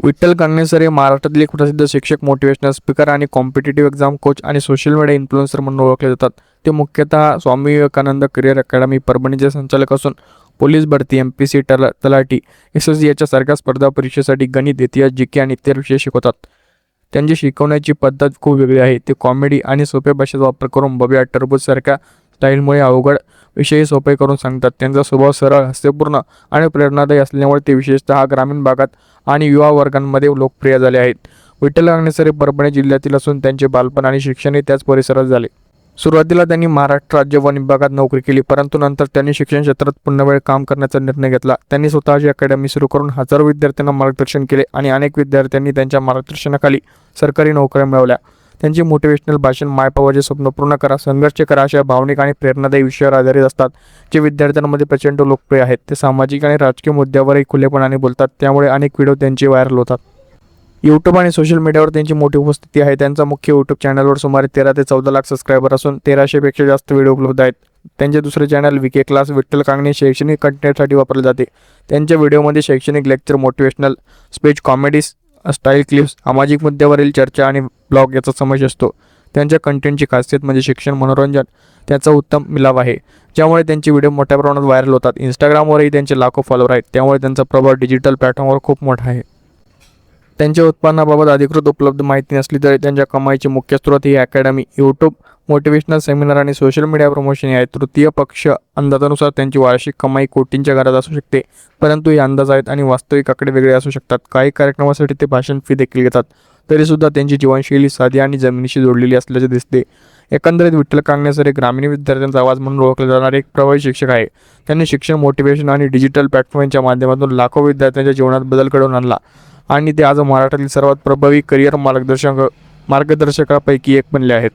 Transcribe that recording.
Vitthal Kangane sir हे महाराष्ट्रातील एक प्रसिद्ध शिक्षक, मोटिवेशनल स्पीकर आणि कॉम्पिटिटिव्ह एक्झाम कोच आणि सोशल मीडिया इन्फ्लुएन्सर म्हणून ओळखले जातात. ते मुख्यतः स्वामी विवेकानंद करिअर अकॅडमी परभणीचे संचालक असून पोलीस भरती, MPSC, तलाठी, SSC याच्या सारख्या स्पर्धा परीक्षेसाठी गणित, इतिहास, GK आणि इतर विषय शिकवतात. त्यांची शिकवण्याची पद्धत खूप वेगळी आहे. ते कॉमेडी आणि सोप्या भाषेचा वापर करून बब्या टरबूजसारख्या स्टाईलमुळे अवघड विषय सोपे करून सांगतात. त्यांचा स्वभाव सरळ, हास्यपूर्ण आणि प्रेरणादायी असल्यामुळे ते विशेषतः ग्रामीण भागात आणि युवा वर्गांमध्ये लोकप्रिय झाले आहेत. विठ्ठल कांगणे सर हे परभणी जिल्ह्यातील असून त्यांचे बालपण आणि शिक्षणही त्याच परिसरात झाले. सुरुवातीला त्यांनी महाराष्ट्र राज्य वन विभागात नोकरी केली, परंतु नंतर त्यांनी शिक्षण क्षेत्रात पूर्णवेळ काम करण्याचा निर्णय घेतला. त्यांनी स्वतःची अकॅडमी सुरू करून हजारो विद्यार्थ्यांना मार्गदर्शन केले आणि अनेक विद्यार्थ्यांनी त्यांच्या मार्गदर्शनाखाली सरकारी नोकऱ्या मिळवल्या. त्यांची मोटिवेशनल भाषण माय पॉवरचे स्वप्न पूर्ण करा, संघर्ष करा अशा भावनिक आणि प्रेरणादायी विषयावर आधारित असतात, जे विद्यार्थ्यांमध्ये प्रचंड लोकप्रिय आहेत. ते सामाजिक आणि राजकीय मुद्द्यावरही खुलेपणाने बोलतात, त्यामुळे अनेक व्हिडिओ त्यांचे व्हायरल होतात. यूट्यूब आणि सोशल मीडियावर त्यांची मोठी उपस्थिती आहे. त्यांचा मुख्य यूट्यूब चॅनलवर सुमारे 13 ते 14 लाख सबस्क्रायबर असून 1300पेक्षा जास्त व्हिडिओ उपलब्ध आहेत. त्यांचे दुसरे channel VK class Vitthal Kangane शैक्षणिक कंटेंटसाठी वापरले जाते. त्यांच्या व्हिडिओमध्ये शैक्षणिक lecture, motivational speech, comedy, style clips, सामाजिक मुद्द्यावरील चर्चा आणि ब्लॉग याचा समावेश असतो. त्यांच्या कंटेंटची खासियत म्हणजे शिक्षण, मनोरंजन त्याचा उत्तम मिलाव आहे, ज्यामुळे त्यांचे व्हिडिओ मोठ्या प्रमाणात व्हायरल होतात. इंस्टाग्रामवरही त्यांचे लाखो फॉलोअर आहेत, त्यामुळे त्यांचा प्रभाव डिजिटल प्लॅटफॉर्मवर खूप मोठा आहे. त्यांच्या उत्पन्नाबाबत अधिकृत उपलब्ध माहिती नसली तरी त्यांच्या कमाईचे मुख्य स्रोत ही अकॅडमी, यूट्यूब, मोटिवेशनल सेमिनार आणि सोशल मीडिया प्रमोशन आहे. तृतीय पक्ष अंदाजानुसार त्यांची वार्षिक कमाई कोटींच्या घरात असू शकते, परंतु हे अंदाज आहेत आणि वास्तविक आकडे वेगळे असू शकतात. काही कार्यक्रमासाठी ते भाषण फी देखील घेतात, तरीसुद्धा त्यांची जीवनशैली साधी आणि जमिनीशी जोडलेली असल्याचे दिसते. एकंदरीत विठ्ठल कांगणे सर हे ग्रामीण विद्यार्थ्यांचा आवाज म्हणून ओळखले जाणारे एक प्रभावी शिक्षक आहे. त्यांनी शिक्षण, मोटिवेशन आणि डिजिटल प्लॅटफॉर्मच्या माध्यमातून लाखो विद्यार्थ्यांच्या जीवनात बदल घडवून आणला आणि ते आज महाराष्ट्रातील सर्वात प्रभावी करिअर मार्गदर्शकांपैकी एक बनले आहेत.